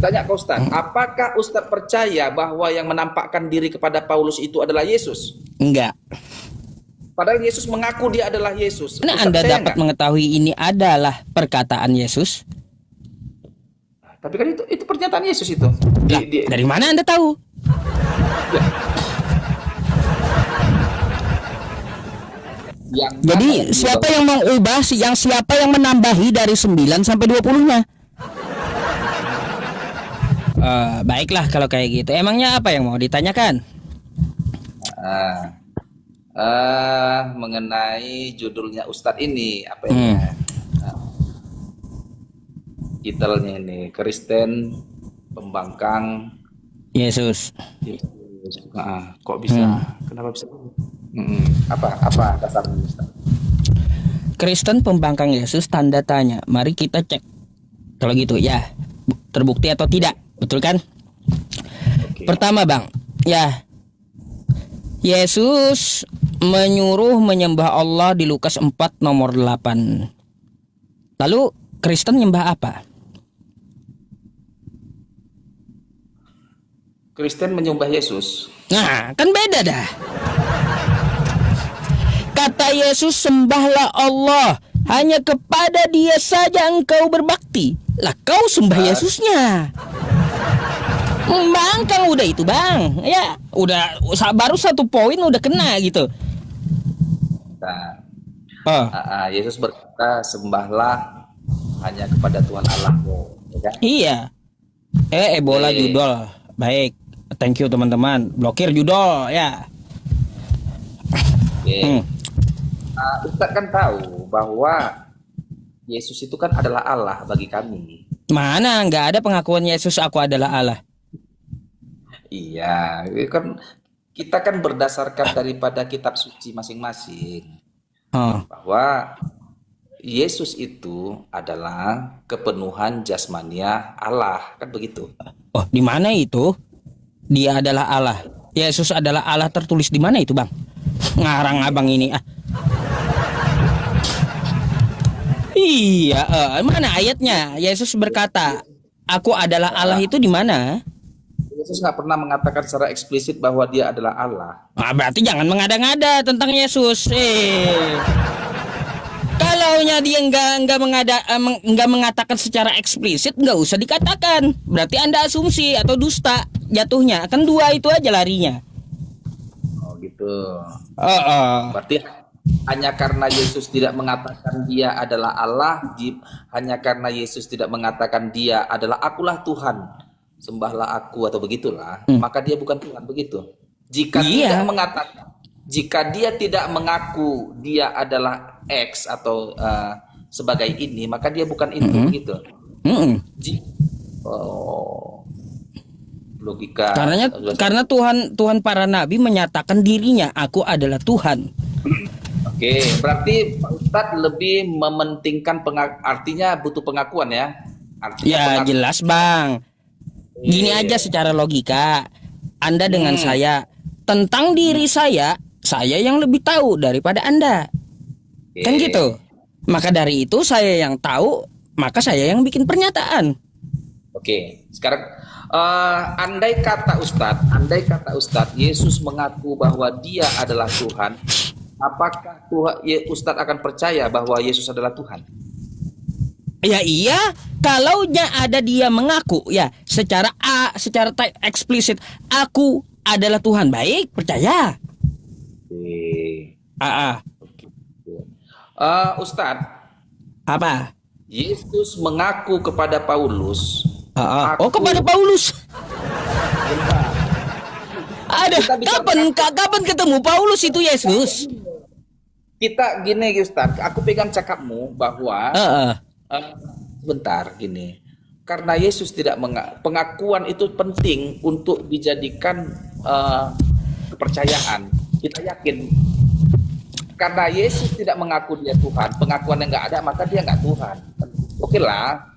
tanya ke Ustadz, apakah Ustadz percaya bahwa yang menampakkan diri kepada Paulus itu adalah Yesus? Enggak. Padahal Yesus mengaku dia adalah Yesus. Nah, Ustadz Anda percaya dapat nggak? mengetahui ini adalah perkataan Yesus. Tapi kan itu pernyataan Yesus itu. Lah, dari mana Anda tahu? Jadi siapa yang mengubah, siapa yang menambahi dari 9 sampai 20-nya? Baiklah kalau kayak gitu. Emangnya apa yang mau ditanyakan? Mengenai judulnya Ustadz ini, apa ini? Titelnya ini, Kristen Pembangkang Yesus. Kok bisa? Kenapa bisa? Apa dasarnya Ustaz? Kristen Pembangkang Yesus tanda tanya. Mari kita cek. Kalau gitu ya, terbukti atau tidak, betul kan? Okay. Pertama Bang, ya, Yesus menyuruh menyembah Allah di Lukas 4 nomor 8. Lalu Kristen nyembah apa? Kristen menyembah Yesus. Nah, kan beda dah. Kata Yesus, sembahlah Allah, hanya kepada Dia saja engkau berbakti. Lah kau sembah Yesusnya. Bang, udah itu Bang. Ya, udah baru 1 poin udah kena gitu. Nah, Yesus berkata, sembahlah hanya kepada Tuhan Allahmu. Ya kan? Iya. Ebola judol. Baik. Thank you teman-teman. Blokir judol ya. Ustadz kan tahu bahwa Yesus itu kan adalah Allah bagi kami. Mana nggak ada pengakuan Yesus aku adalah Allah. Iya, kan kita kan berdasarkan daripada kitab suci masing-masing. Bahwa Yesus itu adalah kepenuhan jasmania Allah, kan begitu. Oh, di mana itu? Dia adalah Allah. Yesus adalah Allah tertulis di mana itu, Bang? Ngarang abang ini ah. Iya, mana ayatnya? Yesus berkata, "Aku adalah Allah" itu di mana? Yesus nggak pernah mengatakan secara eksplisit bahwa dia adalah Allah. Nah, berarti jangan mengada-ngada tentang Yesus. Kalaunya dia nggak mengatakan secara eksplisit, nggak usah dikatakan. Berarti Anda asumsi atau dusta jatuhnya. Kan 2 itu aja larinya. Oh gitu. Berarti hanya karena Yesus tidak mengatakan dia adalah Allah, hanya karena Yesus tidak mengatakan dia adalah akulah Tuhan, sembahlah aku atau begitulah, maka dia bukan Tuhan, begitu. Jika dia tidak mengaku dia adalah X atau sebagai ini, maka dia bukan itu, begitu. Logika. Karena Tuhan para nabi menyatakan dirinya, aku adalah Tuhan. Oke, berarti Pak Ustadz lebih mementingkan artinya butuh pengakuan ya? Jelas Bang. Gini aja secara logika, Anda dengan saya tentang diri saya yang lebih tahu daripada Anda. Kan gitu. Maka dari itu saya yang tahu, maka saya yang bikin pernyataan. Oke, sekarang andai kata Ustadz Yesus mengaku bahwa dia adalah Tuhan, apakah Ustadz akan percaya bahwa Yesus adalah Tuhan? Ya iya, kalaunya ada dia mengaku ya secara eksplisit, aku adalah Tuhan, baik, percaya. Ustadz, apa? Yesus mengaku kepada Paulus. Kepada Paulus. Kapan ketemu Paulus itu Yesus? Kita gini Ustadz, aku pegang cakapmu bahwa sebentar gini. Karena Yesus tidak pengakuan itu penting untuk dijadikan kepercayaan. Kita yakin karena Yesus tidak mengaku dia Tuhan, pengakuan yang nggak ada, maka dia nggak Tuhan. Oke lah,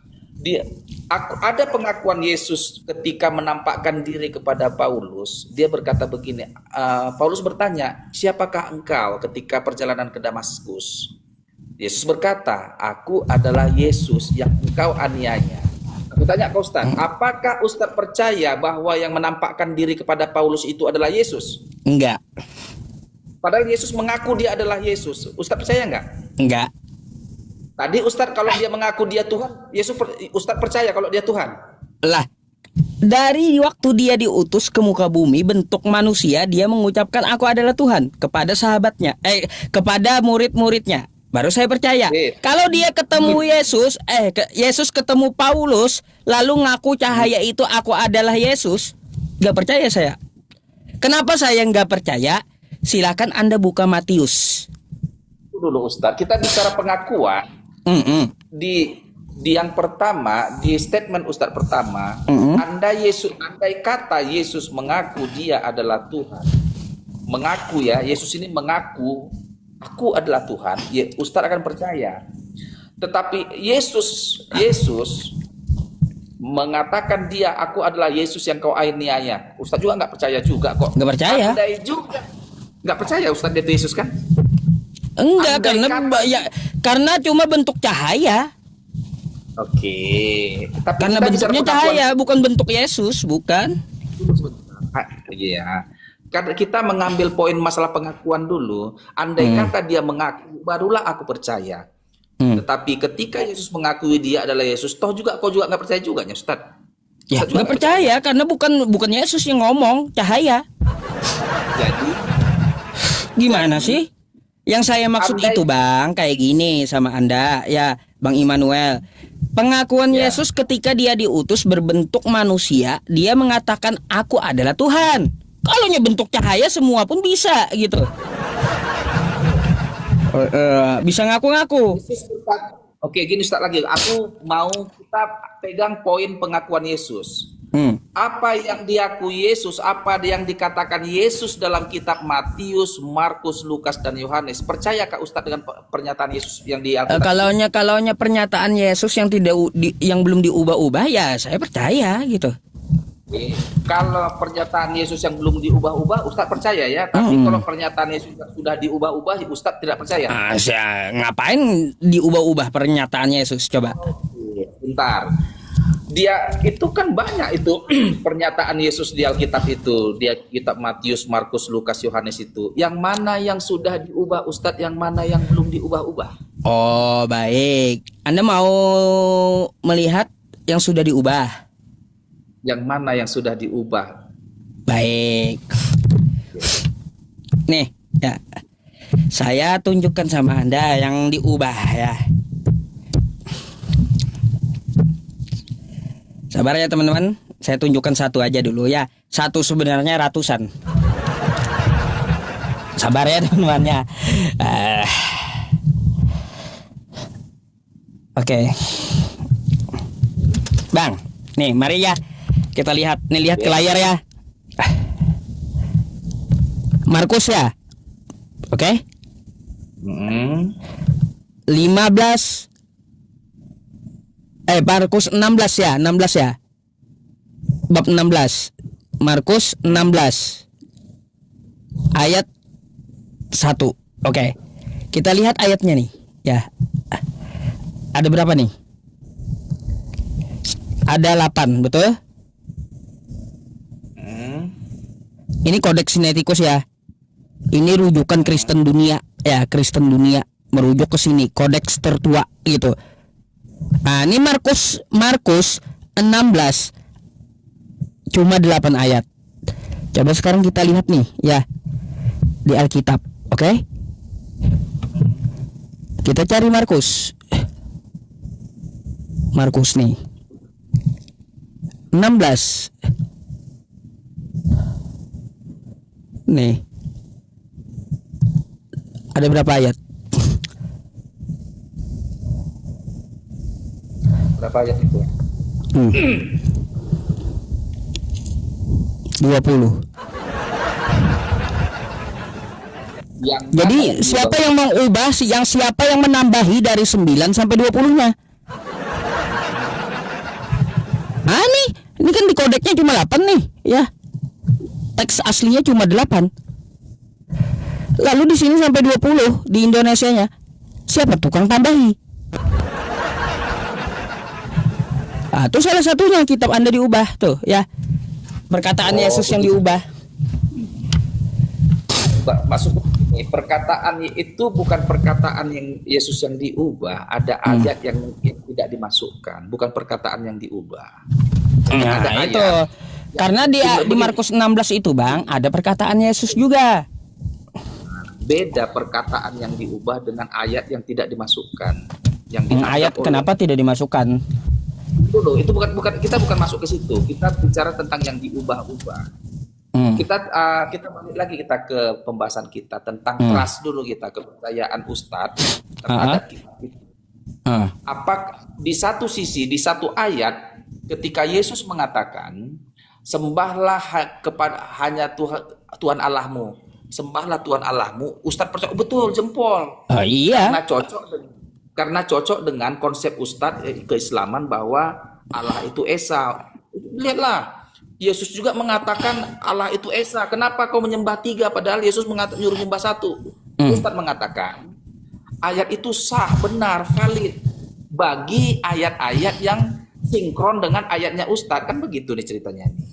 ada pengakuan Yesus ketika menampakkan diri kepada Paulus. Dia berkata begini, Paulus bertanya, siapakah engkau ketika perjalanan ke Damaskus? Yesus berkata, aku adalah Yesus yang engkau aniaya. Aku tanya ke Ustaz, apakah Ustaz percaya bahwa yang menampakkan diri kepada Paulus itu adalah Yesus? Enggak. Padahal Yesus mengaku dia adalah Yesus. Ustaz percaya nggak? Enggak. Tadi Ustaz kalau dia mengaku dia Tuhan, Ustaz percaya kalau dia Tuhan? Lah, dari waktu dia diutus ke muka bumi bentuk manusia, dia mengucapkan aku adalah Tuhan kepada sahabatnya, kepada murid-muridnya. Baru saya percaya. Kalau dia ketemu Yesus, Yesus ketemu Paulus, lalu ngaku cahaya itu aku adalah Yesus, nggak percaya saya. Kenapa saya nggak percaya? Silakan Anda buka Matius. Dulu Ustaz, kita bicara pengakuan. Di yang pertama, di statement Ustaz pertama, andai kata Yesus mengaku dia adalah Tuhan, mengaku ya, Yesus ini mengaku aku adalah Tuhan, ya, Ustaz akan percaya. Tetapi Yesus mengatakan dia aku adalah Yesus yang kau aniaya. Ustaz juga nggak percaya juga kok. Nggak percaya. Andai juga nggak percaya Ustaz dia itu Yesus kan? Enggak, karena cuma bentuk cahaya. Oke. Tapi Karena bentuknya cahaya, bukan bentuk Yesus, bukan. Iya. Karena kita mengambil poin masalah pengakuan dulu. Andai kata dia mengaku, barulah aku percaya. Tetapi ketika Yesus mengakui dia adalah Yesus, toh juga kau juga nggak percaya juga ya, Ustaz? Ya, nggak percaya karena bukan Yesus yang ngomong, cahaya. Jadi gimana sih? Yang saya maksud itu Bang, kayak gini sama Anda ya, Bang Immanuel. Pengakuan Yesus ketika dia diutus berbentuk manusia, dia mengatakan aku adalah Tuhan. Kalau bentuk cahaya semua pun bisa gitu. Bisa ngaku-ngaku. Oke, gini Ustaz lagi. Aku mau kita pegang poin pengakuan Yesus. Apa yang diakui Yesus, apa yang dikatakan Yesus dalam kitab Matius, Markus, Lukas, dan Yohanes. Percayakah Ustaz dengan pernyataan Yesus yang di Alkitab? Kalaunya pernyataan Yesus yang yang belum diubah-ubah, ya saya percaya gitu. Kalau pernyataan Yesus yang belum diubah-ubah, Ustaz percaya ya. Tapi kalau pernyataan Yesus yang sudah diubah-ubah, Ustaz tidak percaya. Ngapain diubah-ubah pernyataan Yesus? Coba. Bentar. Dia itu kan banyak itu pernyataan Yesus di Alkitab itu, dia kitab Matius, Markus, Lukas, Yohanes itu. Yang mana yang sudah diubah Ustadz, yang mana yang belum diubah-ubah? Oh, baik. Anda mau melihat yang sudah diubah? Yang mana yang sudah diubah? Baik. Nih, ya. Saya tunjukkan sama Anda yang diubah ya. Sabar ya teman-teman, saya tunjukkan satu aja dulu ya. Satu sebenarnya ratusan. Sabar ya teman-teman ya. Oke. Bang, nih mari ya kita lihat. Nih lihat ke layar ya. Markus ya. Oke. 15 Markus 16 ya, 16 ya. Bab 16. Markus 16. Ayat 1. Oke. Kita lihat ayatnya nih, ya. Ada berapa nih? Ada 8, betul? Ini Kodeks Sinaiticus ya. Ini rujukan Kristen dunia, ya, Kristen dunia merujuk ke sini, kodeks tertua gitu. Nah, ini Markus 16 cuma 8 ayat. Coba sekarang kita lihat nih ya di Alkitab, oke? Kita cari Markus nih 16 nih. Ada berapa ayat? Berapa ayat itu? 20. Jadi siapa yang mengubah, siapa yang menambahi dari 9 sampai 20-nya? Ini kan di kodeknya cuma 8 nih, ya. Teks aslinya cuma 8. Lalu di sini sampai 20 di Indonesianya. Siapa tukang tambahi? Itu salah satunya kitab Anda diubah tuh ya. Perkataan Yesus yang diubah. Maksud ini, perkataan itu bukan perkataan yang Yesus yang diubah, ada ayat yang mungkin tidak dimasukkan, bukan perkataan yang diubah. Nah, Ada itu. ayat. Karena di Markus 16 itu, Bang, ada perkataan Yesus juga. Beda perkataan yang diubah dengan ayat yang tidak dimasukkan. Yang Ayat kenapa tidak dimasukkan? itu bukan kita bukan masuk ke situ. Kita bicara tentang yang diubah-ubah. Kita balik lagi kita ke pembahasan kita tentang trust dulu, kita kepercayaan Ustadz terhadap kitab itu. Apakah di satu sisi, di satu ayat ketika Yesus mengatakan sembahlah kepada hanya Tuhan Allahmu, sembahlah Tuhan Allahmu, Ustadz percaya betul jempol. Iya. Karena cocok dengan konsep Ustadz keislaman bahwa Allah itu Esa. Lihatlah, Yesus juga mengatakan Allah itu Esa. Kenapa kau menyembah tiga padahal Yesus nyuruh menyembah satu? Ustadz mengatakan ayat itu sah, benar, valid bagi ayat-ayat yang sinkron dengan ayatnya Ustadz. Kan begitu nih ceritanya nih.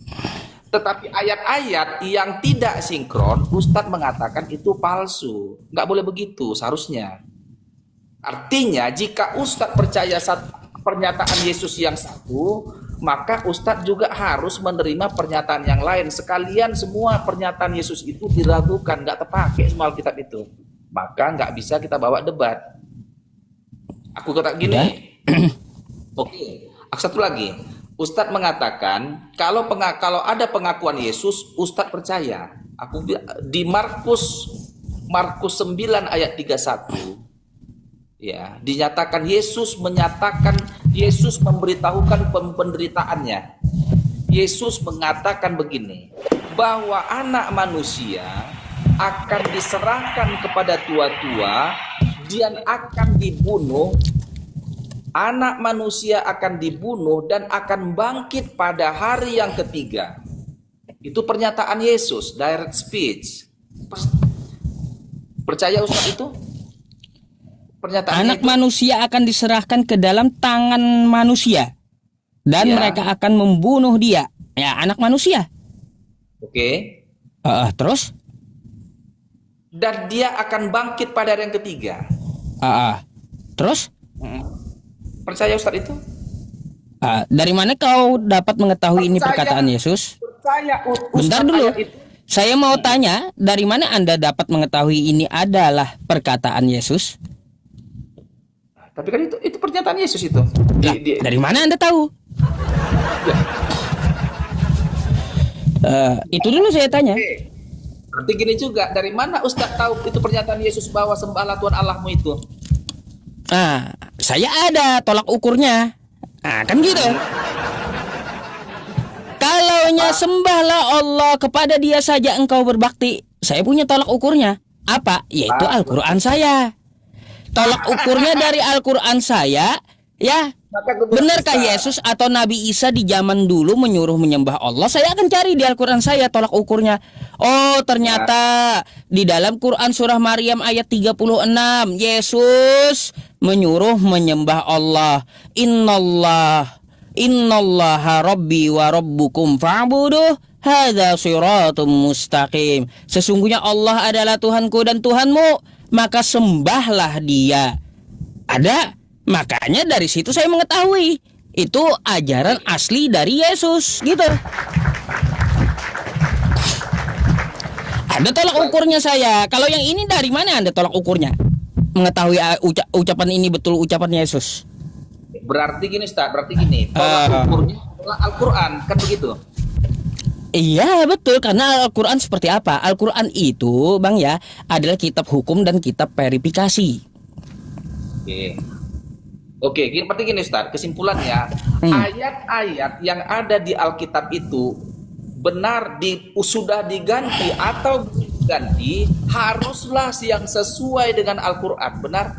Tetapi ayat-ayat yang tidak sinkron, Ustadz mengatakan itu palsu. Nggak boleh begitu seharusnya. Artinya jika Ustadz percaya pernyataan Yesus yang satu, maka Ustadz juga harus menerima pernyataan yang lain. Sekalian semua pernyataan Yesus itu diragukan, nggak terpakai semua Alkitab itu. Maka nggak bisa kita bawa debat. Aku kata gini, oke. Satu lagi, Ustadz mengatakan kalau ada pengakuan Yesus, Ustadz percaya. Di Markus 9 ayat 31. Ya, dinyatakan Yesus memberitahukan penderitaannya. Yesus mengatakan begini, bahwa anak manusia akan diserahkan kepada tua-tua dan akan dibunuh. Anak manusia akan dibunuh dan akan bangkit pada hari yang ketiga. Itu pernyataan Yesus, direct speech. Percaya Ustaz itu? Anak manusia akan diserahkan ke dalam tangan manusia dan mereka akan membunuh dia. Ya, anak manusia. Oke. Terus? Dan dia akan bangkit pada hari yang ketiga. Terus? Percaya Ustaz itu? Dari mana kau dapat mengetahui ini perkataan Yesus? Percaya Bentar dulu. Saya mau tanya, dari mana Anda dapat mengetahui ini adalah perkataan Yesus? Tapi kan itu pernyataan Yesus itu. Dari mana Anda tahu? Itu dulu saya tanya. Berarti gini juga, dari mana Ustaz tahu itu pernyataan Yesus bahwa sembahlah Tuhan Allahmu itu? Saya ada tolak ukurnya. Kan gitu. Kalaunya sembahlah Allah, kepada Dia saja engkau berbakti. Saya punya tolak ukurnya. Apa? Yaitu Al-Quran saya. Tolak ukurnya dari Al-Quran saya, ya. Benarkah Yesus atau Nabi Isa di zaman dulu menyuruh menyembah Allah? Saya akan cari di Al-Quran saya tolak ukurnya. Oh, ternyata di dalam Quran surah Maryam ayat 36, Yesus menyuruh menyembah Allah. Innallaha rabbi wa rabbukum fa'buduh. Hadza shiratum mustaqim. Sesungguhnya Allah adalah Tuhanku dan Tuhanmu, maka sembahlah Dia. Makanya dari situ saya mengetahui itu ajaran asli dari Yesus, gitu. Ada tolak ukurnya saya. Kalau yang ini dari mana Anda tolak ukurnya? Mengetahui ucapan ini betul ucapan Yesus. Berarti gini Ustaz, tolak ukurnya adalah Al-Quran, kan begitu? Iya betul, karena Al-Quran seperti apa? Al-Quran itu Bang ya adalah kitab hukum dan kitab verifikasi. Oke, berarti gini Ustaz, kesimpulannya ayat-ayat yang ada di Alkitab itu benar sudah diganti atau diganti, haruslah yang sesuai dengan Al-Quran, benar?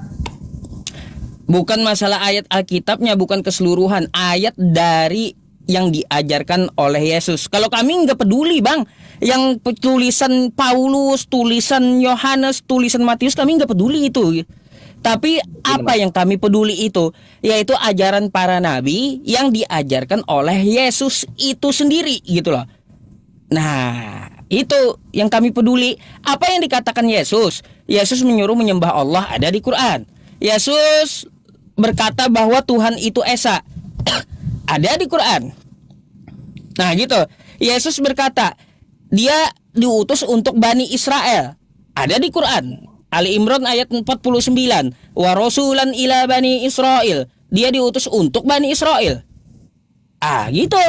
Bukan masalah ayat Alkitabnya, bukan keseluruhan ayat dari yang diajarkan oleh Yesus. Kalau kami nggak peduli Bang, yang tulisan Paulus, tulisan Yohanes, tulisan Matius, kami nggak peduli itu. Tapi apa yang kami peduli itu, yaitu ajaran para nabi yang diajarkan oleh Yesus itu sendiri gitu loh. Nah, itu yang kami peduli. Apa yang dikatakan Yesus? Yesus menyuruh menyembah Allah ada di Quran. Yesus berkata bahwa Tuhan itu Esa. Ada di Quran. Nah, gitu. Yesus berkata, dia diutus untuk Bani Israel. Ada di Quran. Ali Imran ayat 49. Wa rasulan ila Bani Israel. Dia diutus untuk Bani Israel. Ah, gitu.